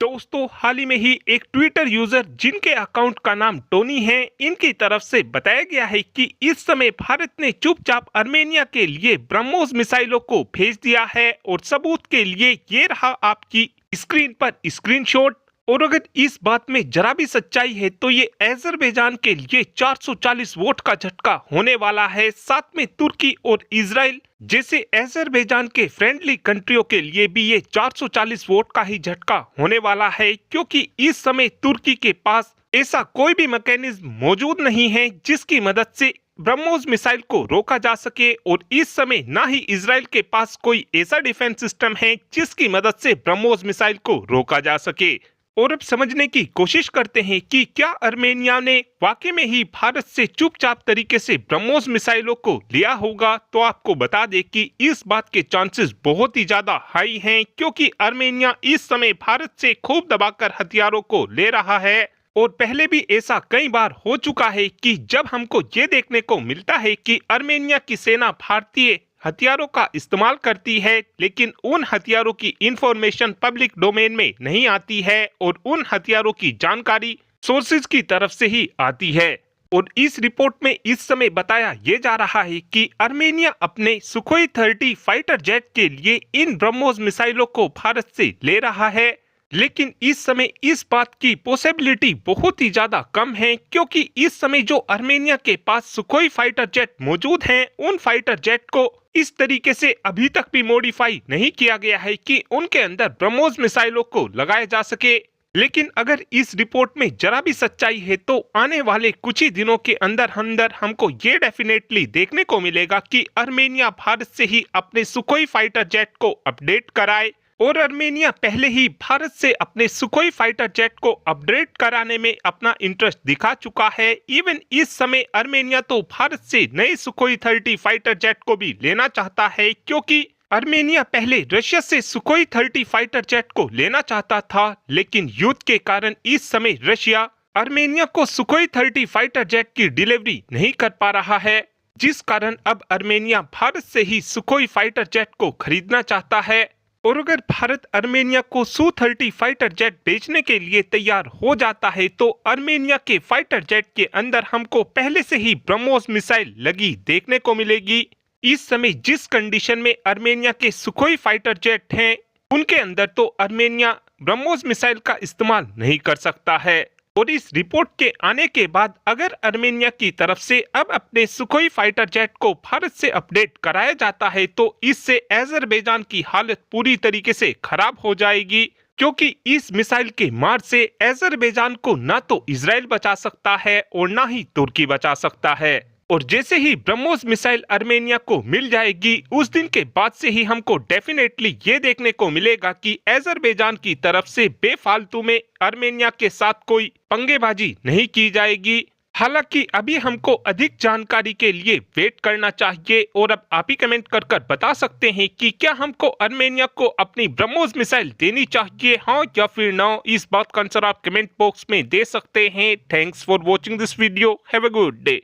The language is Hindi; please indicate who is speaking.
Speaker 1: दोस्तों हाल ही में ही एक ट्विटर यूजर जिनके अकाउंट का नाम टोनी है, इनकी तरफ से बताया गया है कि इस समय भारत ने चुपचाप आर्मेनिया के लिए ब्रह्मोस मिसाइलों को भेज दिया है और सबूत के लिए ये रहा आपकी स्क्रीन पर स्क्रीनशॉट। और अगर इस बात में जरा भी सच्चाई है तो ये अजरबैजान के लिए 440 वोट का झटका होने वाला है। साथ में तुर्की और इजराइल जैसे अजरबैजान के फ्रेंडली कंट्रियों के लिए भी ये 440 वोट का ही झटका होने वाला है, क्योंकि इस समय तुर्की के पास ऐसा कोई भी मैकेनिज्म मौजूद नहीं है जिसकी मदद से ब्रह्मोस मिसाइल को रोका जा सके। और इस समय ना ही इजराइल के पास कोई ऐसा डिफेंस सिस्टम है जिसकी मदद से ब्रह्मोस मिसाइल को रोका जा सके। और अब समझने की कोशिश करते हैं कि क्या आर्मेनिया ने वाकई में ही भारत से चुपचाप तरीके से ब्रह्मोस मिसाइलों को लिया होगा। तो आपको बता दें कि इस बात के चांसेस बहुत ही ज्यादा हाई हैं, क्योंकि आर्मेनिया इस समय भारत से खूब दबाकर हथियारों को ले रहा है। और पहले भी ऐसा कई बार हो चुका है कि जब हमको ये देखने को मिलता है कि आर्मेनिया की सेना भारतीय हथियारों का इस्तेमाल करती है, लेकिन उन हथियारों की इंफॉर्मेशन पब्लिक डोमेन में नहीं आती है और उन हथियारों की जानकारी सोर्सेज की तरफ से ही आती है। और इस रिपोर्ट में इस समय बताया ये जा रहा है कि आर्मेनिया अपने सुखोई 30 फाइटर जेट के लिए इन ब्रह्मोस मिसाइलों को भारत से ले रहा है, लेकिन इस समय इस बात की पॉसिबिलिटी बहुत ही ज्यादा कम है, क्योंकि इस समय जो आर्मेनिया के पास सुखोई फाइटर जेट मौजूद हैं, उन फाइटर जेट को इस तरीके से अभी तक भी मॉडिफाई नहीं किया गया है कि उनके अंदर ब्रह्मोस मिसाइलों को लगाया जा सके। लेकिन अगर इस रिपोर्ट में जरा भी सच्चाई है तो आने वाले कुछ ही दिनों के अंदर अंदर हमको ये डेफिनेटली देखने को मिलेगा कि आर्मेनिया भारत से ही अपने सुखोई फाइटर जेट को अपडेट कराए। और आर्मेनिया पहले ही भारत से अपने सुखोई फाइटर जेट को अपग्रेड कराने में अपना इंटरेस्ट दिखा चुका है। इवन इस समय आर्मेनिया तो भारत से नए सुखोई 30 फाइटर जेट को भी लेना चाहता है, क्योंकि आर्मेनिया पहले रशिया से सुखोई 30 फाइटर जेट को लेना चाहता था, लेकिन युद्ध के कारण इस समय रशिया आर्मेनिया को सुखोई 30 फाइटर जेट की डिलीवरी नहीं कर पा रहा है, जिस कारण अब आर्मेनिया भारत से ही सुखोई फाइटर जेट को खरीदना चाहता है। और अगर भारत आर्मेनिया को सू-30 फाइटर जेट बेचने के लिए तैयार हो जाता है तो आर्मेनिया के फाइटर जेट के अंदर हमको पहले से ही ब्रह्मोस मिसाइल लगी देखने को मिलेगी। इस समय जिस कंडीशन में आर्मेनिया के सुखोई फाइटर जेट हैं, उनके अंदर तो आर्मेनिया ब्रह्मोस मिसाइल का इस्तेमाल नहीं कर सकता है। और इस रिपोर्ट के आने के बाद अगर आर्मेनिया की तरफ से अब अपने सुखोई फाइटर जेट को भारत से अपडेट कराया जाता है तो इससे अजरबैजान की हालत पूरी तरीके से खराब हो जाएगी, क्योंकि इस मिसाइल के मार से अजरबैजान को ना तो इजराइल बचा सकता है और ना ही तुर्की बचा सकता है। और जैसे ही ब्रह्मोस मिसाइल आर्मेनिया को मिल जाएगी, उस दिन के बाद से ही हमको डेफिनेटली ये देखने को मिलेगा कि अजरबैजान की तरफ से बेफालतू में आर्मेनिया के साथ कोई पंगेबाजी नहीं की जाएगी। हालांकि अभी हमको अधिक जानकारी के लिए वेट करना चाहिए। और अब आप ही कमेंट कर बता सकते हैं कि क्या हमको आर्मेनिया को अपनी ब्रह्मोस मिसाइल देनी चाहिए, हाँ या फिर ना। इस बात का आंसर आप कमेंट बॉक्स में दे सकते हैं। Thanks for watching this video. Have a good day.